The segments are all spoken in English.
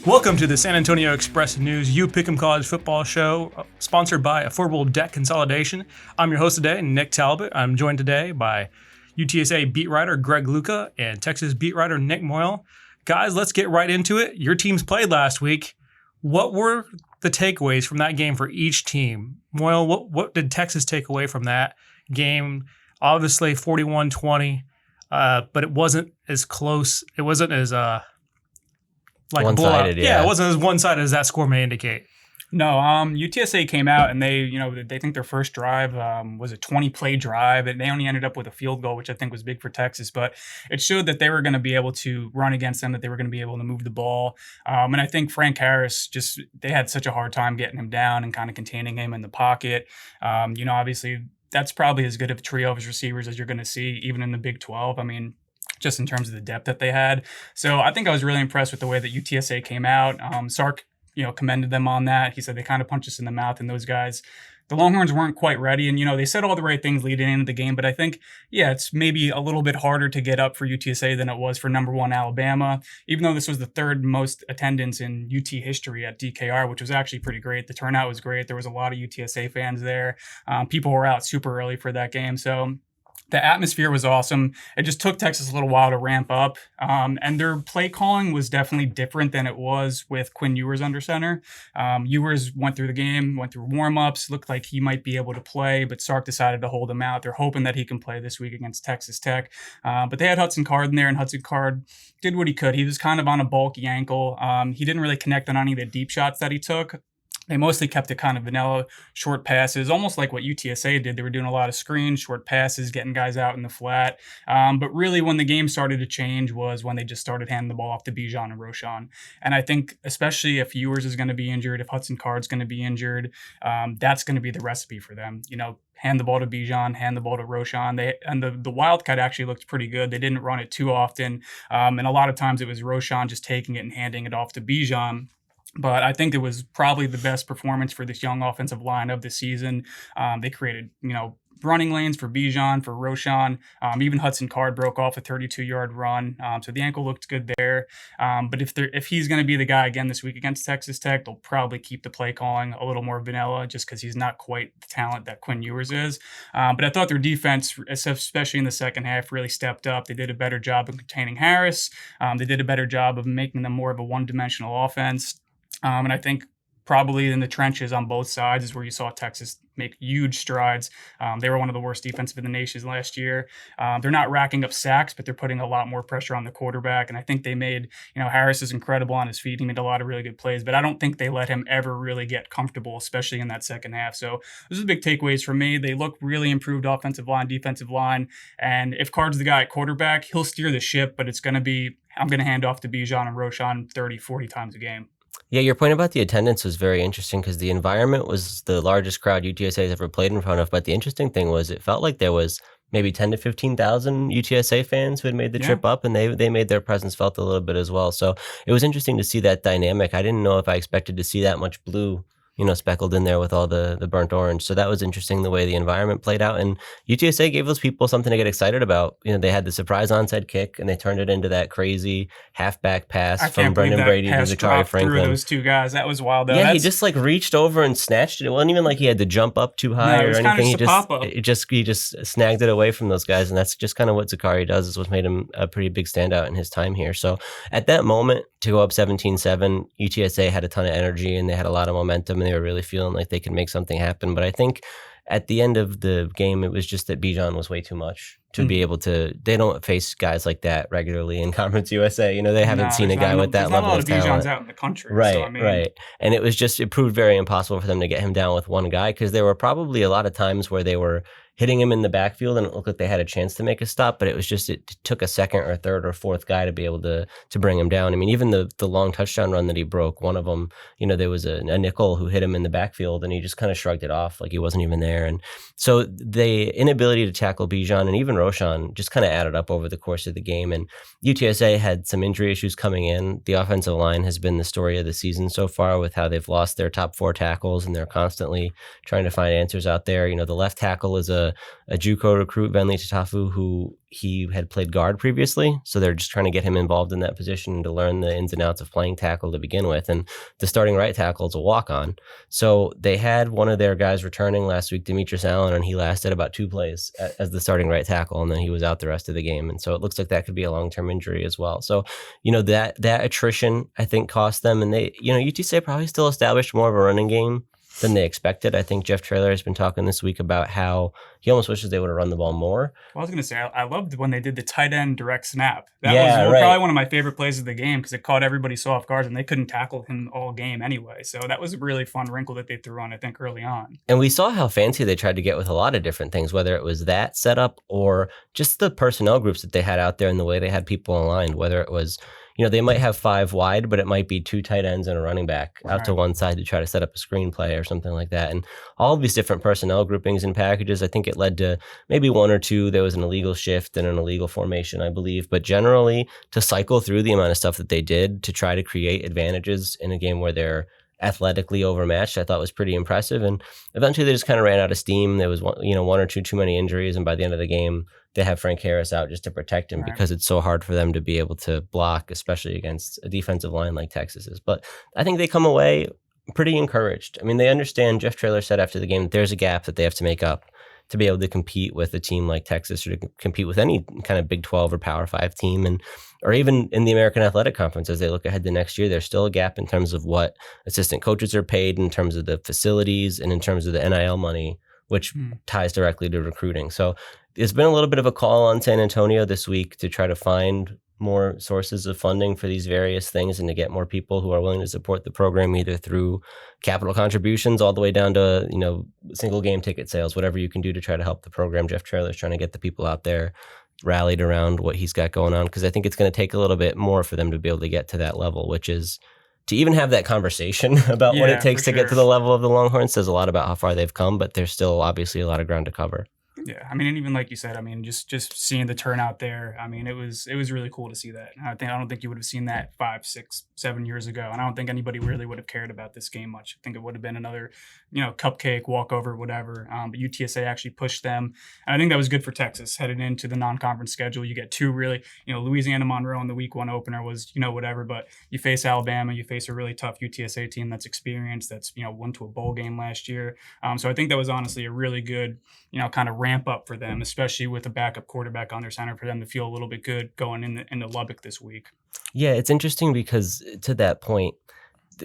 Welcome to the San Antonio Express News UPickEm College Football Show, sponsored by Affordable Debt Consolidation. I'm your host today, Nick Talbot. I'm joined today by UTSA beat writer Greg Luca and Texas beat writer Nick Moyle. Guys, let's get right into it. Your teams played last week. What were the takeaways from that game for each team? Moyle, what did Texas take away from that game? Obviously 41-20, but it wasn't as close. It wasn't as like a blowout. Yeah, it wasn't as one-sided as that score may indicate. No, UTSA came out and they think their first drive was a 20-play drive, and they only ended up with a field goal, which I think was big for Texas. But it showed that they were going to be able to run against them, that they were going to be able to move the ball. And I think Frank Harris they had such a hard time getting him down and kind of containing him in the pocket. Obviously that's probably as good of a trio of receivers as you're going to see, even in the Big 12. I mean, just in terms of the depth that they had. So I think I was really impressed with the way that UTSA came out. Sark, commended them on that. He said they kind of punched us in the mouth, and those guys, the Longhorns weren't quite ready. And, they said all the right things leading into the game. But I think, it's maybe a little bit harder to get up for UTSA than it was for number one Alabama, even though this was the third most attendance in UT history at DKR, which was actually pretty great. The turnout was great. There was a lot of UTSA fans there. People were out super early for that game. So the atmosphere was awesome. It just took Texas a little while to ramp up. And their play calling was definitely different than it was with Quinn Ewers under center. Ewers went through the game, went through warm-ups, looked like he might be able to play, but Sark decided to hold him out. They're hoping that he can play this week against Texas Tech. But they had Hudson Card in there, and Hudson Card did what he could. He was kind of on a bulky ankle. He didn't really connect on any of the deep shots that he took. They mostly kept it kind of vanilla, short passes, almost like what UTSA did. They were doing a lot of screens, short passes, getting guys out in the flat. But really, when the game started to change was when they just started handing the ball off to Bijan and Roschon. And I think, especially if Ewers is going to be injured, if Hudson Card's going to be injured, that's going to be the recipe for them. Hand the ball to Bijan, hand the ball to Roschon. The Wildcat actually looked pretty good. They didn't run it too often. And a lot of times it was Roschon just taking it and handing it off to Bijan. But I think it was probably the best performance for this young offensive line of the season. They created, running lanes for Bijan, for Roschon. Even Hudson Card broke off a 32-yard run. So the ankle looked good there. But if he's going to be the guy again this week against Texas Tech, they'll probably keep the play calling a little more vanilla just because he's not quite the talent that Quinn Ewers is. But I thought their defense, especially in the second half, really stepped up. They did a better job of containing Harris. They did a better job of making them more of a one-dimensional offense. And I think probably in the trenches on both sides is where you saw Texas make huge strides. They were one of the worst defensive in the nation last year. They're not racking up sacks, but they're putting a lot more pressure on the quarterback. And I think they made, Harris is incredible on his feet. He made a lot of really good plays, but I don't think they let him ever really get comfortable, especially in that second half. So those are the big takeaways for me. They look really improved offensive line, defensive line. And if Card's the guy at quarterback, he'll steer the ship, but it's going to be, I'm going to hand off to Bijan and Roschon 30, 40 times a game. Yeah, your point about the attendance was very interesting because the environment was the largest crowd UTSA has ever played in front of. But the interesting thing was it felt like there was maybe 10 to 15,000 UTSA fans who had made the trip up, and they made their presence felt a little bit as well. So it was interesting to see that dynamic. I didn't know if I expected to see that much blue speckled in there with all the burnt orange. So that was interesting the way the environment played out. And UTSA gave those people something to get excited about. They had the surprise onside kick, and they turned it into that crazy halfback pass from Brendan Brady to Zachary Franklin. Through those two guys. That was wild, though. Yeah, he just reached over and snatched it. It wasn't even like he had to jump up too high or anything. He just snagged it away from those guys. And that's just kind of what Zachary does, is what made him a pretty big standout in his time here. So at that moment, to go up 17-7, UTSA had a ton of energy and they had a lot of momentum, and they were really feeling like they could make something happen. But I think at the end of the game, it was just that Bijan was way too much to be able to. They don't face guys like that regularly in Conference USA. They haven't seen a guy with that level of talent. There's not a lot of Bijans out in the country. Right, right. And it proved very impossible for them to get him down with one guy, because there were probably a lot of times where they were hitting him in the backfield and it looked like they had a chance to make a stop, but it took a second or third or fourth guy to be able to bring him down. I mean, even the long touchdown run that he broke, one of them, there was a nickel who hit him in the backfield and he just kind of shrugged it off like he wasn't even there. And so the inability to tackle Bijan and even Roschon just kind of added up over the course of the game. And UTSA had some injury issues coming in. The offensive line has been the story of the season so far, with how they've lost their top four tackles and they're constantly trying to find answers out there. The left tackle is a a JUCO recruit, Venli Tatafu, who he had played guard previously. So they're just trying to get him involved in that position to learn the ins and outs of playing tackle to begin with. And the starting right tackle is a walk-on. So they had one of their guys returning last week, Demetrius Allen, and he lasted about 2 plays as the starting right tackle, and then he was out the rest of the game. And so it looks like that could be a long-term injury as well. So, that attrition, I think, cost them. And they, UTSA probably still established more of a running game than they expected. I think Jeff Traylor has been talking this week about how he almost wishes they would have run the ball more. Well, I was going to say, I loved when they did the tight end direct snap. That was right. Probably one of my favorite plays of the game because it caught everybody so off guard and they couldn't tackle him all game anyway. So that was a really fun wrinkle that they threw on, I think, early on. And we saw how fancy they tried to get with a lot of different things, whether it was that setup or just the personnel groups that they had out there and the way they had people aligned, whether it was, they might have 5 wide, but it might be 2 tight ends and a running back out to one side to try to set up a screenplay or something like that. And all of these different personnel groupings and packages, I think it led to maybe 1 or 2. There was an illegal shift and an illegal formation, I believe. But generally, to cycle through the amount of stuff that they did to try to create advantages in a game where they're athletically overmatched, I thought was pretty impressive. And eventually they just kind of ran out of steam. There was 1 or 2 too many injuries. And by the end of the game, they have Frank Harris out just to protect him because it's so hard for them to be able to block, especially against a defensive line like Texas is. But I think they come away pretty encouraged. I mean, they understand, Jeff Traylor said after the game, that there's a gap that they have to make up to be able to compete with a team like Texas or to compete with any kind of Big 12 or Power 5 team, or even in the American Athletic Conference as they look ahead to next year. There's still a gap in terms of what assistant coaches are paid, in terms of the facilities, and in terms of the NIL money, which ties directly to recruiting. So there's been a little bit of a call on San Antonio this week to try to find more sources of funding for these various things and to get more people who are willing to support the program, either through capital contributions all the way down to, single game ticket sales, whatever you can do to try to help the program. Jeff Traylor is trying to get the people out there rallied around what he's got going on, because I think it's going to take a little bit more for them to be able to get to that level, which is to even have that conversation about what it takes to get to the level of the Longhorns says a lot about how far they've come, but there's still obviously a lot of ground to cover. Yeah, I mean, and even like you said, I mean, just seeing the turnout there, I mean, it was really cool to see that. I don't think you would have seen that 5, 6, 7 years ago, and I don't think anybody really would have cared about this game much. I think it would have been another, cupcake, walkover, whatever. But UTSA actually pushed them, and I think that was good for Texas headed into the non-conference schedule. You get 2 really, Louisiana Monroe in the week 1 opener was whatever, but you face Alabama, you face a really tough UTSA team that's experienced, that's went to a bowl game last year. So I think that was honestly a really good, kind of ramp up for them, especially with a backup quarterback on their center, for them to feel a little bit good going into Lubbock this week. Yeah, it's interesting because to that point,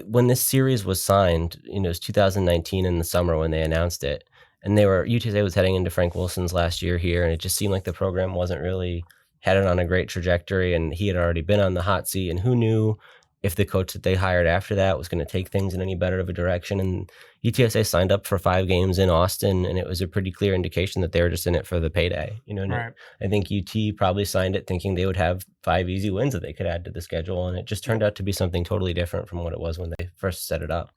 when this series was signed, it was 2019 in the summer when they announced it, and UTSA was heading into Frank Wilson's last year here, and it just seemed like the program wasn't really headed on a great trajectory, and he had already been on the hot seat, and who knew if the coach that they hired after that was going to take things in any better of a direction. And UTSA signed up for 5 games in Austin, and it was a pretty clear indication that they were just in it for the payday. Right. I think UT probably signed it thinking they would have 5 easy wins that they could add to the schedule, and it just turned out to be something totally different from what it was when they first set it up.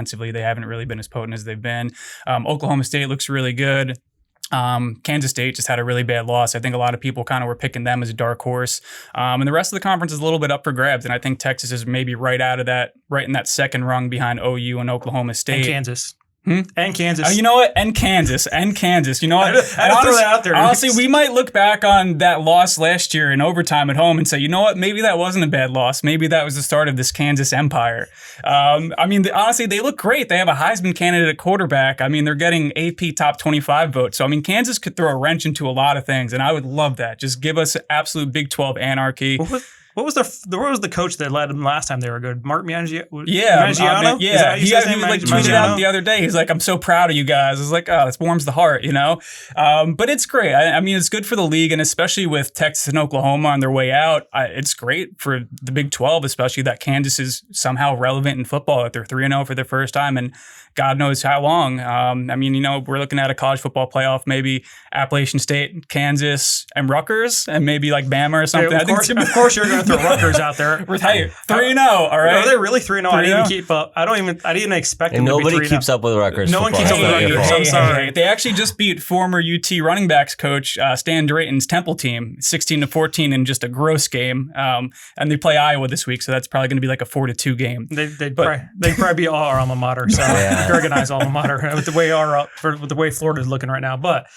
Offensively, they haven't really been as potent as they've been. Oklahoma State looks really good. Kansas State just had a really bad loss. I think a lot of people kind of were picking them as a dark horse. And the rest of the conference is a little bit up for grabs. And I think Texas is maybe right in that second rung behind OU and Oklahoma State. And Kansas. And Kansas. You know what? And Kansas. You know what? I had to throw that out there. Honestly, we might look back on that loss last year in overtime at home and say, you know what? Maybe that wasn't a bad loss. Maybe that was the start of this Kansas empire. Honestly, they look great. They have a Heisman candidate at quarterback. I mean, they're getting AP top 25 votes. So, Kansas could throw a wrench into a lot of things, and I would love that. Just give us absolute Big 12 anarchy. What was the coach that led them last time they were good? Mark Mangiano? Mangiano? Is that how you say his name? He like Mangiano? tweeted out the other day. He's like, "I'm so proud of you guys." It's like, oh, this warms the heart, you know. But it's great. I mean, it's good for the league, and especially with Texas and Oklahoma on their way out, it's great for the Big 12, especially that Kansas is somehow relevant in football. That they're 3-0 for the first time, and God knows how long. I mean, you know, we're looking at a college football playoff, maybe Appalachian State, Kansas, and Rutgers, and maybe like Bama or something. Of course, you're going to throw Rutgers out there. Hey, 3-0, all right? Are they really 3-0? I didn't even keep up. I didn't expect them to be 3-0. Nobody keeps up with Rutgers. No one keeps up with Rutgers. I'm sorry. They actually just beat former UT running backs coach Stan Drayton's Temple team 16-14 in just a gross game. And they play Iowa this week, so that's probably going to be like a 4-2 game. They'd probably be all our alma mater. So Greg and I's alma mater with the way Florida's looking right now. But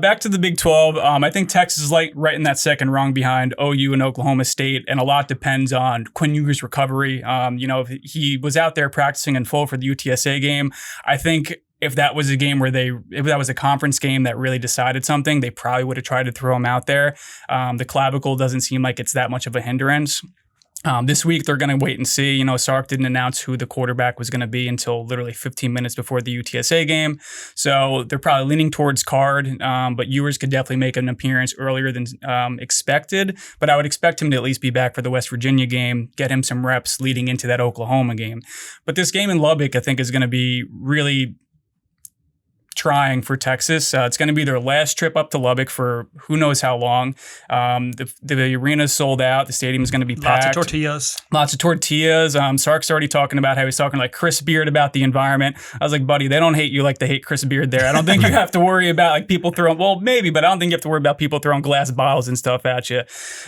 back to the Big 12. I think Texas is right in that second rung behind OU and Oklahoma State, and a lot depends on Quinn Ewers' recovery. If he was out there practicing in full for the UTSA game, I think if that was a game if that was a conference game that really decided something, they probably would have tried to throw him out there. The clavicle doesn't seem like it's that much of a hindrance. This week, they're going to wait and see. You know, Sark didn't announce who the quarterback was going to be until literally 15 minutes before the UTSA game. So they're probably leaning towards Card, but Ewers could definitely make an appearance earlier than expected. But I would expect him to at least be back for the West Virginia game, get him some reps leading into that Oklahoma game. But this game in Lubbock, I think, is going to be really trying for Texas. It's going to be their last trip up to Lubbock for who knows how long. The arena's sold out. The stadium is going to be packed. Lots of tortillas. Sark's already talking about how he's talking like Chris Beard about the environment. I was like, buddy, they don't hate you like they hate Chris Beard there. I don't think you have to worry about like people throwing, well, maybe, but I don't think you have to worry about people throwing glass bottles and stuff at you.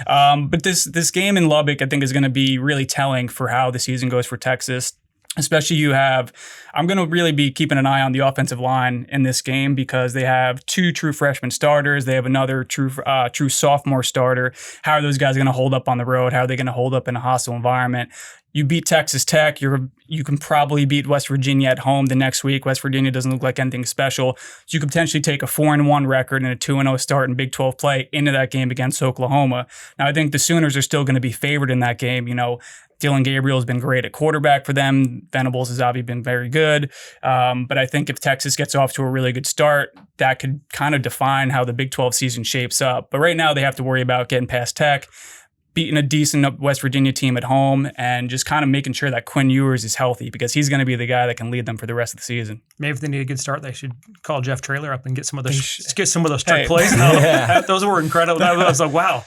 But this game in Lubbock, I think, is going to be really telling for how the season goes for Texas. Especially I'm going to really be keeping an eye on the offensive line in this game because they have 2 true freshman starters. They have another true sophomore starter. How are those guys going to hold up on the road? How are they going to hold up in a hostile environment? You beat Texas Tech. You can probably beat West Virginia at home the next week. West Virginia doesn't look like anything special. So you could potentially take a 4-1 record and a 2-0 start in Big 12 play into that game against Oklahoma. Now, I think the Sooners are still going to be favored in that game. You know, Dylan Gabriel has been great at quarterback for them. Venables has obviously been very good. But I think if Texas gets off to a really good start, that could kind of define how the Big 12 season shapes up. But right now they have to worry about getting past Tech, beating a decent West Virginia team at home, and just kind of making sure that Quinn Ewers is healthy because he's going to be the guy that can lead them for the rest of the season. Maybe if they need a good start, they should call Jeff Traylor up and get some of those trick plays. Those were incredible. I was like, wow.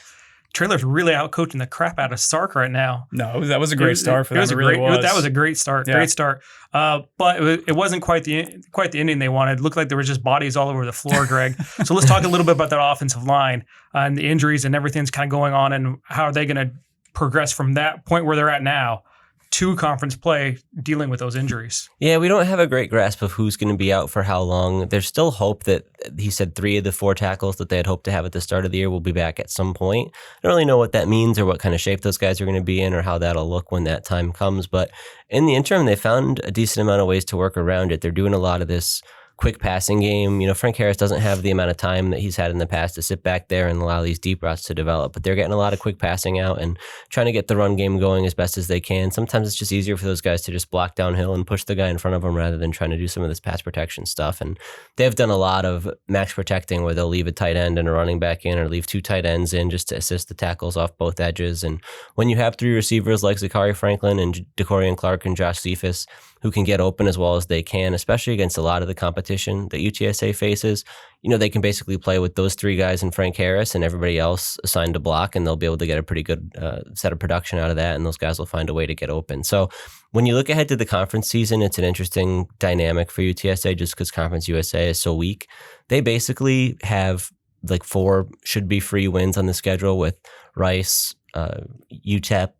Traylor's really out coaching the crap out of Sark right now. No, that was a great start for them. That was a great start. Yeah. Great start. But it wasn't quite the ending they wanted. It looked like there were just bodies all over the floor, Greg. So let's talk a little bit about that offensive line and the injuries and everything's kind of going on and how are they going to progress from that point where they're at now to conference play dealing with those injuries. Yeah, we don't have a great grasp of who's going to be out for how long. There's still hope that he said 3 of the 4 tackles that they had hoped to have at the start of the year will be back at some point. I don't really know what that means or what kind of shape those guys are going to be in or how that'll look when that time comes. But in the interim, they found a decent amount of ways to work around it. They're doing a lot of this quick passing game. You know, Frank Harris doesn't have the amount of time that he's had in the past to sit back there and allow these deep routes to develop, but they're getting a lot of quick passing out and trying to get the run game going as best as they can. Sometimes it's just easier for those guys to just block downhill and push the guy in front of them rather than trying to do some of this pass protection stuff. And they've done a lot of max protecting where they'll leave a tight end and a running back in or leave 2 tight ends in just to assist the tackles off both edges. And when you have 3 receivers like Zachary Franklin and DeCorian Clark and Josh Cephas who can get open as well as they can, especially against a lot of the competition that UTSA faces, you know, they can basically play with those 3 guys and Frank Harris and everybody else assigned to block, and they'll be able to get a pretty good set of production out of that, and those guys will find a way to get open. So when you look ahead to the conference season, it's an interesting dynamic for UTSA just because Conference USA is so weak. They basically have like 4 should-be free wins on the schedule with Rice, UTEP,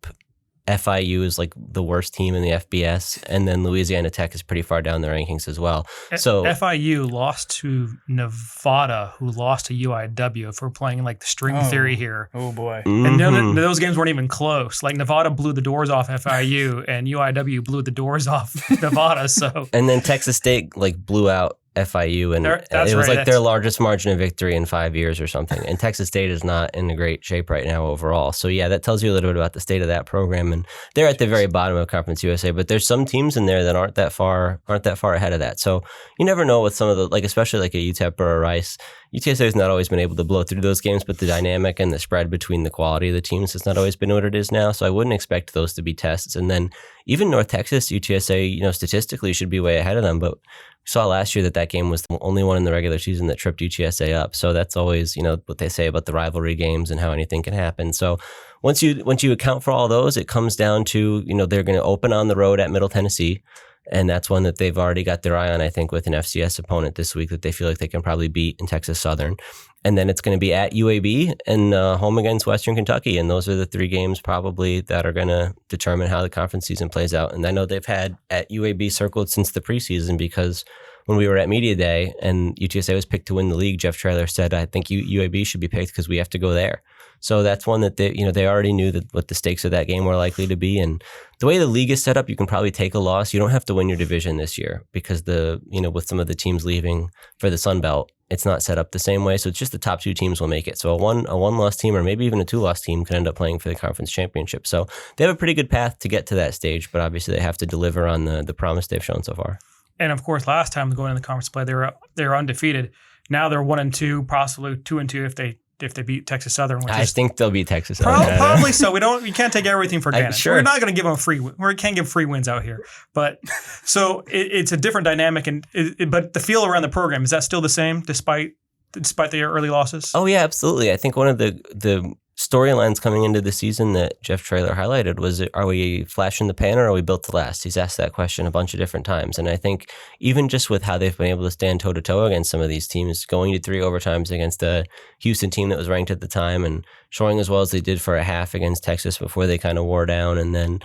FIU is like the worst team in the FBS, and then Louisiana Tech is pretty far down the rankings as well. So FIU lost to Nevada, who lost to UIW. If we're playing like the string theory here, oh boy! And those games weren't even close. Like Nevada blew the doors off FIU, and UIW blew the doors off Nevada. So and then Texas State like blew out FIU, and That's it was right. like their largest margin of victory in 5 years or something. And Texas State is not in a great shape right now overall. So yeah, that tells you a little bit about the state of that program. And they're at the very bottom of Conference USA, but there's some teams in there that aren't that far ahead of that. So you never know with some of the, like especially like a UTEP or a Rice. UTSA has not always been able to blow through those games, but the dynamic and the spread between the quality of the teams has not always been what it is now. So I wouldn't expect those to be tests. And then even North Texas, UTSA, statistically should be way ahead of them, but we saw last year that game was the only one in the regular season that tripped UTSA up. So that's always, what they say about the rivalry games and how anything can happen. So once you account for all those, it comes down to, they're going to open on the road at Middle Tennessee. And that's one that they've already got their eye on, I think, with an FCS opponent this week that they feel like they can probably beat in Texas Southern. And then it's going to be at UAB and home against Western Kentucky. And those are the 3 games probably that are going to determine how the conference season plays out. And I know they've had at UAB circled since the preseason because when we were at Media Day and UTSA was picked to win the league, Jeff Traylor said, I think UAB should be picked because we have to go there. So that's one that they already knew that what the stakes of that game were likely to be. And the way the league is set up, you can probably take a loss. You don't have to win your division this year because with some of the teams leaving for the Sun Belt, it's not set up the same way. So it's just the top 2 teams will make it. So a one-loss team or maybe even a 2-loss team can end up playing for the conference championship. So they have a pretty good path to get to that stage, but obviously they have to deliver on the promise they've shown so far. And of course, last time going in the conference play, they were undefeated. Now they're 1-2, possibly 2-2 if they beat Texas Southern. I think they'll beat Texas Southern. Probably so. We can't take everything for granted. Sure. We're not going to give them we can't give free wins out here. But so it's a different dynamic, but the feel around the program, is that still the same despite the early losses? Oh yeah, absolutely. I think one of the storylines coming into the season that Jeff Traylor highlighted was, are we flash in the pan or are we built to last? He's asked that question a bunch of different times. And I think even just with how they've been able to stand toe-to-toe against some of these teams, going to 3 overtimes against a Houston team that was ranked at the time and showing as well as they did for a half against Texas before they kind of wore down, and then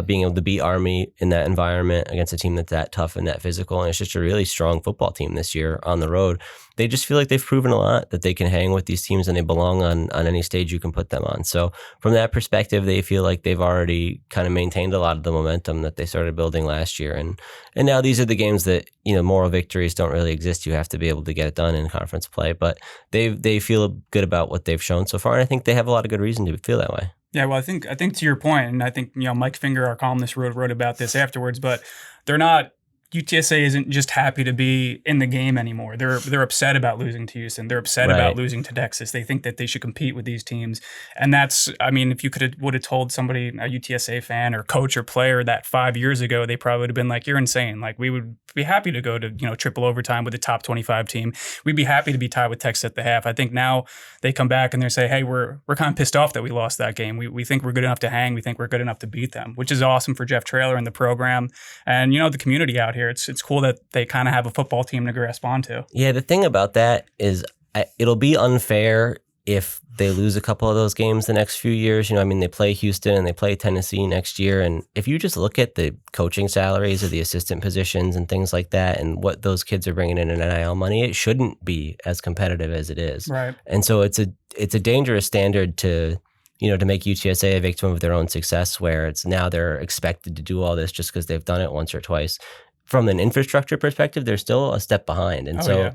being able to beat Army in that environment against a team that's that tough and that physical. And it's just a really strong football team this year on the road. They just feel like they've proven a lot that they can hang with these teams and they belong on any stage you can put them on. So from that perspective, they feel like they've already kind of maintained a lot of the momentum that they started building last year. And now these are the games that, moral victories don't really exist. You have to be able to get it done in conference play, but they feel good about what they've shown so far. And I think they have a lot of good reason to feel that way. Yeah, well, I think to your point, and I think Mike Finger, our columnist, wrote about this afterwards. But they're not. UTSA isn't just happy to be in the game anymore. They're upset about losing to Houston. They're upset about losing to Texas. They think that they should compete with these teams. And that's, if you would have told somebody, a UTSA fan or coach or player that 5 years ago, they probably would have been like, you're insane. Like, we would be happy to go to, triple overtime with a top 25 team. We'd be happy to be tied with Texas at the half. I think now they come back and they say, hey, we're kind of pissed off that we lost that game. We think we're good enough to hang. We think we're good enough to beat them, which is awesome for Jeff Traylor and the program and, the community out here. It's cool that they kind of have a football team to grasp onto. Yeah, the thing about that is it'll be unfair if they lose a couple of those games the next few years. They play Houston and they play Tennessee next year. And if you just look at the coaching salaries of the assistant positions and things like that and what those kids are bringing in NIL money, it shouldn't be as competitive as it is. Right. And so it's a dangerous standard to make UTSA a victim of their own success, where it's now they're expected to do all this just because they've done it once or twice. From an infrastructure perspective, they're still a step behind. And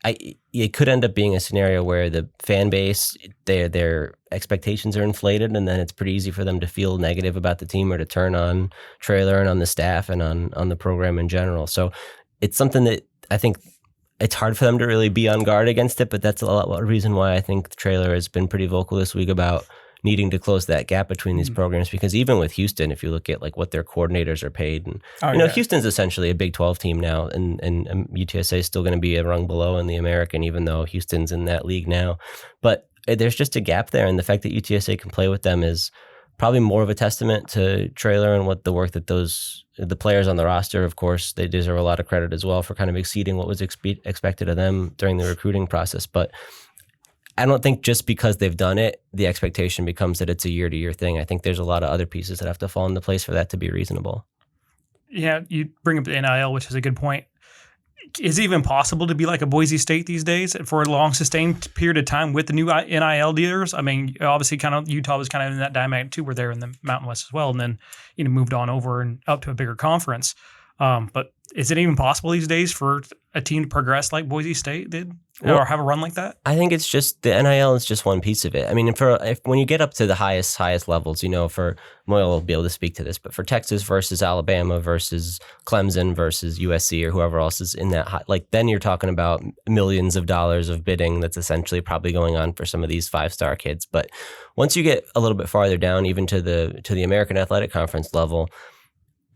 it could end up being a scenario where the fan base, their expectations are inflated, and then it's pretty easy for them to feel negative about the team or to turn on Traylor and on the staff and on the program in general. So it's something that I think it's hard for them to really be on guard against it, but that's a reason why I think Traylor has been pretty vocal this week about needing to close that gap between these programs, because even with Houston, if you look at like what their coordinators are paid, and Houston's essentially a Big 12 team now, and UTSA is still going to be a rung below in the American, even though Houston's in that league now. But there's just a gap there, and the fact that UTSA can play with them is probably more of a testament to Traylor and what the work that the players on the roster, of course, they deserve a lot of credit as well for kind of exceeding what was expected of them during the recruiting process. But I don't think just because they've done it, the expectation becomes that it's a year-to-year thing. I think there's a lot of other pieces that have to fall into place for that to be reasonable. Yeah, you bring up the NIL, which is a good point. Is it even possible to be like a Boise State these days for a long, sustained period of time with the new NIL dealers? Obviously, kind of Utah was kind of in that dynamic too, where they're in the Mountain West as well, and then moved on over and up to a bigger conference. But is it even possible these days for a team to progress like Boise State did, or have a run like that? I think it's just the NIL is just one piece of it. I mean, when you get up to the highest levels, for Moyle will be able to speak to this, but for Texas versus Alabama versus Clemson versus USC or whoever else is in that high, then you're talking about millions of dollars of bidding that's essentially probably going on for some of these 5-star kids. But once you get a little bit farther down, even to the American Athletic Conference level,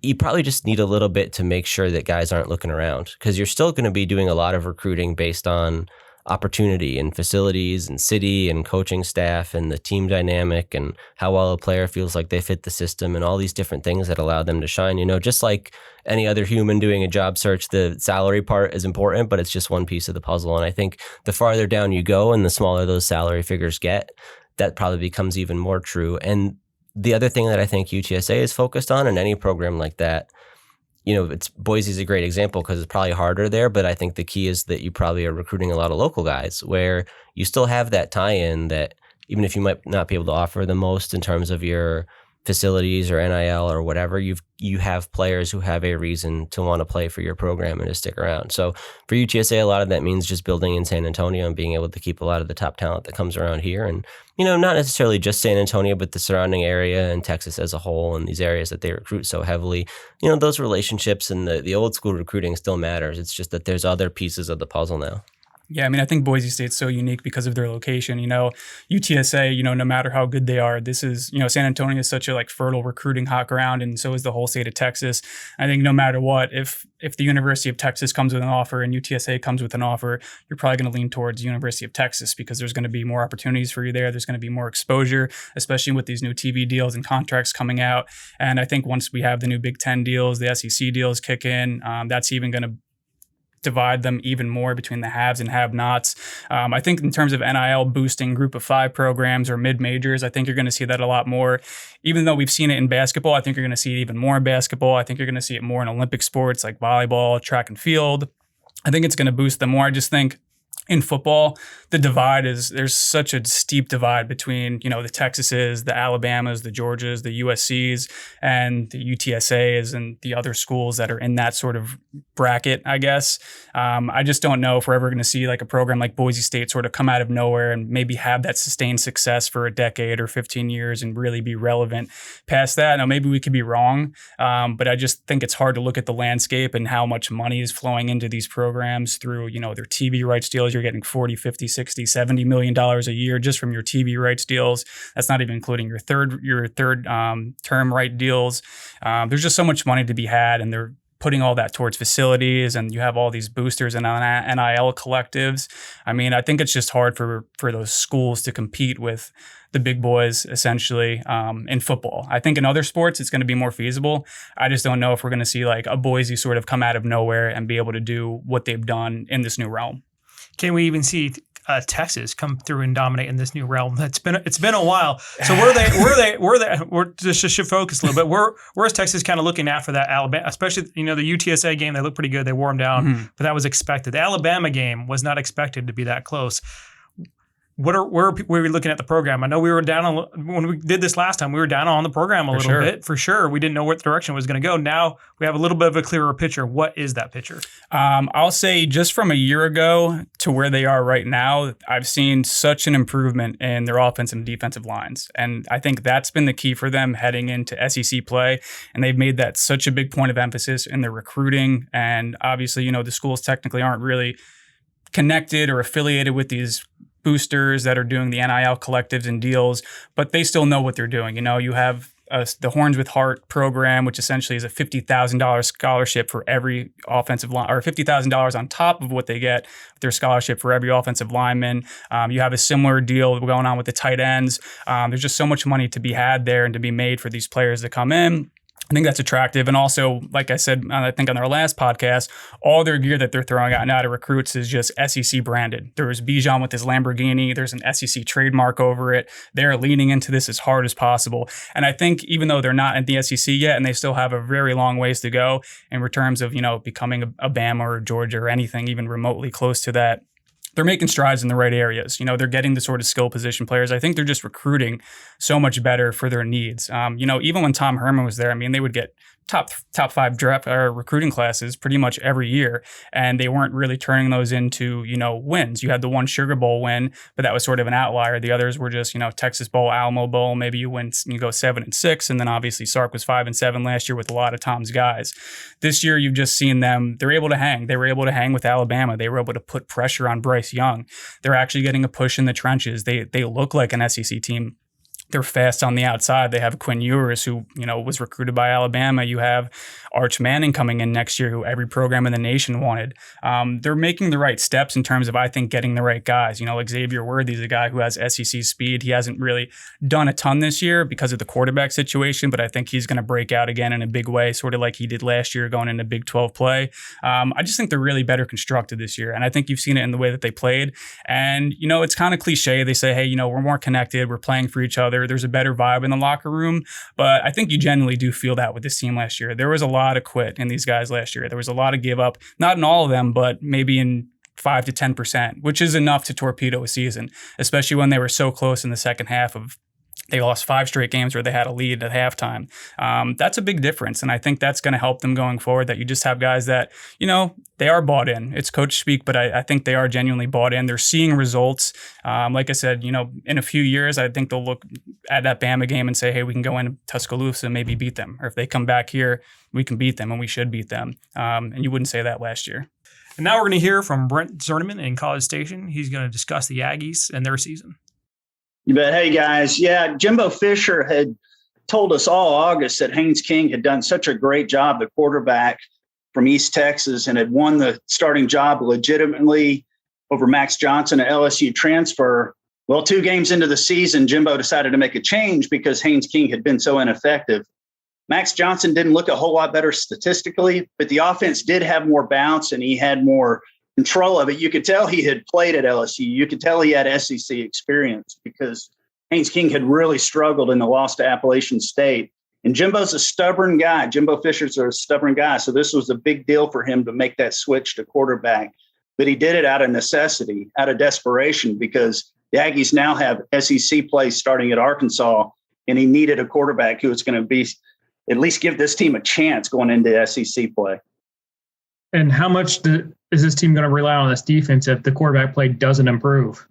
you probably just need a little bit to make sure that guys aren't looking around, because you're still going to be doing a lot of recruiting based on opportunity and facilities and city and coaching staff and the team dynamic and how well a player feels like they fit the system and all these different things that allow them to shine. Just like any other human doing a job search, the salary part is important, but it's just one piece of the puzzle. And I think the farther down you go and the smaller those salary figures get, that probably becomes even more true. And the other thing that I think UTSA is focused on in any program like that, Boise's a great example because it's probably harder there, but I think the key is that you probably are recruiting a lot of local guys where you still have that tie-in that even if you might not be able to offer the most in terms of your facilities or NIL or whatever, you have players who have a reason to want to play for your program and to stick around. So for UTSA, a lot of that means just building in San Antonio and being able to keep a lot of the top talent that comes around here. And, not necessarily just San Antonio, but the surrounding area and Texas as a whole and these areas that they recruit so heavily. Those relationships and the old school recruiting still matters. It's just that there's other pieces of the puzzle now. Yeah, I mean, I think Boise State's so unique because of their location. UTSA, no matter how good they are, this is, San Antonio is such a fertile recruiting hot ground, and so is the whole state of Texas. I think no matter what, if the University of Texas comes with an offer and UTSA comes with an offer, you're probably going to lean towards University of Texas because there's going to be more opportunities for you there. There's going to be more exposure, especially with these new TV deals and contracts coming out. And I think once we have the new Big Ten deals, the SEC deals kick in, that's even going to divide them even more between the haves and have-nots. I think in terms of NIL boosting group of 5 programs or mid-majors, I think you're going to see that a lot more. Even though we've seen it in basketball, I think you're going to see it even more in basketball. I think you're going to see it more in Olympic sports like volleyball, track and field. I think it's going to boost them more. I just think in football, the divide there's such a steep divide between, the Texases, the Alabamas, the Georgias, the USCs, and the UTSAs and the other schools that are in that sort of bracket, I guess. I just don't know if we're ever going to see a program like Boise State sort of come out of nowhere and maybe have that sustained success for a decade or 15 years and really be relevant past that. Now, maybe we could be wrong, but I just think it's hard to look at the landscape and how much money is flowing into these programs through, their TV rights deals. You're getting 40, 50, 60, $70 million a year just from your TV rights deals. That's not even including your third term right deals. There's just so much money to be had, and they're putting all that towards facilities, and you have all these boosters and NIL collectives. I mean, I think it's just hard for those schools to compete with the big boys, essentially, in football. I think in other sports, it's going to be more feasible. I just don't know if we're going to see a Boise sort of come out of nowhere and be able to do what they've done in this new realm. Can we even see Texas come through and dominate in this new realm? It's been a while. So we're just should focus a little bit. Where's Texas kind of looking after that Alabama, especially the UTSA game? They look pretty good. They wore them down, but that was expected. The Alabama game was not expected to be that close. Where are we looking at the program? I know we were down when we did this last time. We were down on the program a little bit, for sure. We didn't know what direction it was going to go. Now we have a little bit of a clearer picture. What is that picture? I'll say just from a year ago to where they are right now, I've seen such an improvement in their offensive and defensive lines. And I think that's been the key for them heading into SEC play. And they've made that such a big point of emphasis in their recruiting. And obviously, the schools technically aren't really connected or affiliated with these boosters that are doing the NIL collectives and deals, but they still know what they're doing. You have the Horns with Heart program, which essentially is a $50,000 scholarship for every offensive line, or $50,000 on top of what they get with their scholarship for every offensive lineman. You have a similar deal going on with the tight ends. There's just so much money to be had there and to be made for these players to come in. I think that's attractive. And also, like I said, I think on our last podcast, all their gear that they're throwing out now to recruits is just SEC branded. There's Bijan with his Lamborghini. There's an SEC trademark over it. They're leaning into this as hard as possible. And I think even though they're not in the SEC yet, and they still have a very long ways to go in terms of, becoming a Bama or Georgia or anything even remotely close to that they're making strides in the right areas. They're getting the sort of skill position players. I think they're just recruiting so much better for their needs. Even when Tom Herman was there, they would get top five draft or recruiting classes pretty much every year, and they weren't really turning those into wins. You had the one Sugar Bowl win, but that was sort of an outlier. The others were just Texas Bowl, Alamo Bowl. Maybe you go 7-6, and then obviously Sark was 5-7 last year with a lot of Tom's guys. This year you've just seen them. They're able to hang. They were able to hang with Alabama. They were able to put pressure on Bryce Young. They're actually getting a push in the trenches. They look like an SEC team. They're fast on the outside. They have Quinn Ewers, who was recruited by Alabama. You have Arch Manning coming in next year, who every program in the nation wanted. They're making the right steps in terms of, I think, getting the right guys. Like Xavier Worthy's a guy who has SEC speed. He hasn't really done a ton this year because of the quarterback situation, but I think he's going to break out again in a big way, sort of like he did last year going into Big 12 play. I just think they're really better constructed this year, and I think you've seen it in the way that they played. And it's kind of cliche. They say, hey, we're more connected. We're playing for each other. There's a better vibe in the locker room, but I think you genuinely do feel that with this team last year. There was a lot of quit in these guys last year. There was a lot of give up, not in all of them, but maybe in 5 to 10%, which is enough to torpedo a season, especially when they were so close in the second half of. They lost 5 straight games where they had a lead at halftime. That's a big difference, and I think that's going to help them going forward, that you just have guys that, they are bought in. It's coach speak, but I think they are genuinely bought in. They're seeing results. Like I said, in a few years, I think they'll look at that Bama game and say, hey, we can go into Tuscaloosa and maybe beat them. Or if they come back here, we can beat them, and we should beat them. And you wouldn't say that last year. And now we're going to hear from Brent Zerneman in College Station. He's going to discuss the Aggies and their season. You bet. Hey, guys. Yeah, Jimbo Fisher had told us all August that Haynes King had done such a great job, the quarterback from East Texas, and had won the starting job legitimately over Max Johnson, an LSU transfer. Well, 2 games into the season, Jimbo decided to make a change because Haynes King had been so ineffective. Max Johnson didn't look a whole lot better statistically, but the offense did have more bounce and he had more control of it. You could tell he had played at LSU. You could tell he had SEC experience because Haynes King had really struggled in the loss to Appalachian State. And Jimbo's a stubborn guy. Jimbo Fisher's a stubborn guy. So this was a big deal for him to make that switch to quarterback. But he did it out of necessity, out of desperation, because the Aggies now have SEC play starting at Arkansas, and he needed a quarterback who was going to be at least give this team a chance going into SEC play. And how much is this team going to rely on this defense if the quarterback play doesn't improve?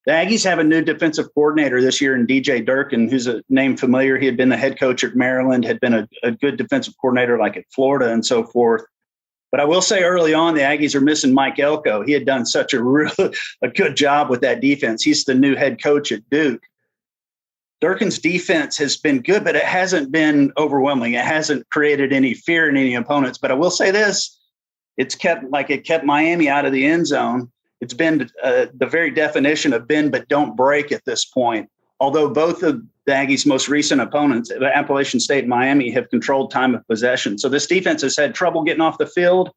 The Aggies have a new defensive coordinator this year in DJ Durkin, who's a name familiar. He had been the head coach at Maryland, had been a good defensive coordinator like at Florida and so forth. But I will say early on, the Aggies are missing Mike Elko. He had done such a good job with that defense. He's the new head coach at Duke. Durkin's defense has been good, but it hasn't been overwhelming. It hasn't created any fear in any opponents. But I will say this, it kept Miami out of the end zone. It's been the very definition of bend but don't break at this point. Although both of the Aggies' most recent opponents, Appalachian State and Miami, have controlled time of possession. So this defense has had trouble getting off the field.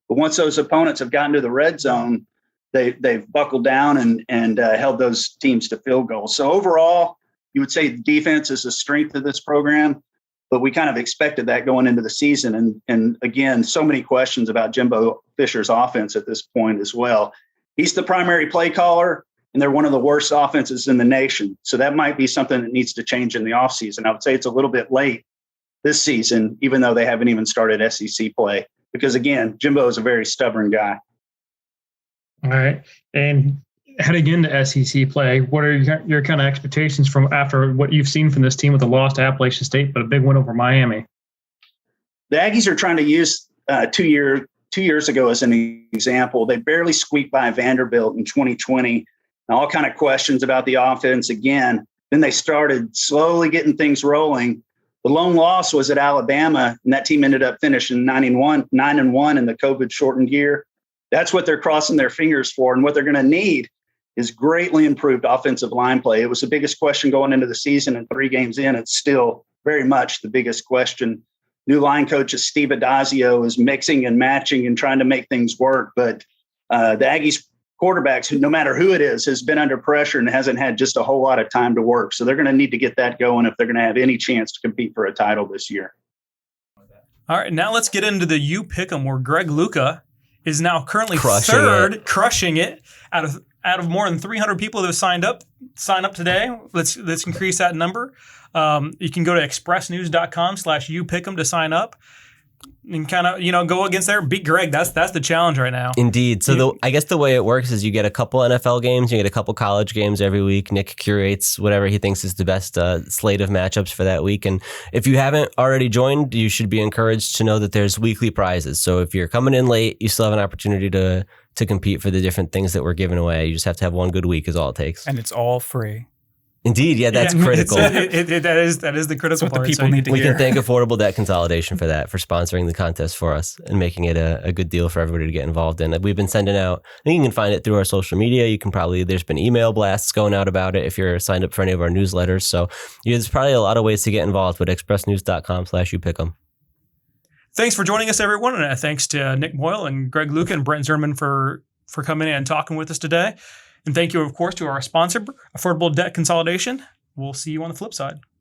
But once those opponents have gotten to the red zone, they've buckled down and held those teams to field goals. So overall, you would say defense is the strength of this program, but we kind of expected that going into the season. And again, so many questions about Jimbo Fisher's offense at this point as well. He's the primary play caller, and they're one of the worst offenses in the nation. So that might be something that needs to change in the offseason. I would say it's a little bit late this season, even though they haven't even started SEC play, because again, Jimbo is a very stubborn guy. All right. And heading into SEC play, what are your kind of expectations from after what you've seen from this team with a loss to Appalachian State, but a big win over Miami? The Aggies are trying to use 2 years ago as an example. They barely squeaked by Vanderbilt in 2020. All kind of questions about the offense again. Then they started slowly getting things rolling. The lone loss was at Alabama, and that team ended up finishing 9-1 in the COVID-shortened year. That's what they're crossing their fingers for, and what they're going to need is greatly improved offensive line play. It was the biggest question going into the season, and 3 games in, it's still very much the biggest question. New line coach Steve Adazio is mixing and matching and trying to make things work, but the Aggies quarterbacks, who, no matter who it is, has been under pressure and hasn't had just a whole lot of time to work. So they're going to need to get that going if they're going to have any chance to compete for a title this year. All right, now let's get into the UPickEm, where Greg Luca is now currently crushing it out of more than 300 people that have sign up today. Let's increase that number. You can go to expressnews.com/UPickEm to sign up and kind of, go against there, beat Greg. That's the challenge right now. Indeed. So I guess the way it works is you get a couple NFL games, you get a couple college games every week. Nick curates whatever he thinks is the best slate of matchups for that week. And if you haven't already joined, you should be encouraged to know that there's weekly prizes. So if you're coming in late, you still have an opportunity to compete for the different things that we're giving away. You just have to have one good week is all it takes. And it's all free. Indeed, yeah, that's critical. That is the critical what part. the people need to We hear. can thank Affordable Debt Consolidation for that, for sponsoring the contest for us and making it a good deal for everybody to get involved in. We've been sending out, I think you can find it through our social media. You can probably, there's been email blasts going out about it if you're signed up for any of our newsletters. So there's probably a lot of ways to get involved with expressnews.com/UPickEm. Thanks for joining us, everyone. And thanks to Nick Boyle and Greg Luca and Brent Zerman for coming in and talking with us today. And thank you, of course, to our sponsor, Affordable Debt Consolidation. We'll see you on the flip side.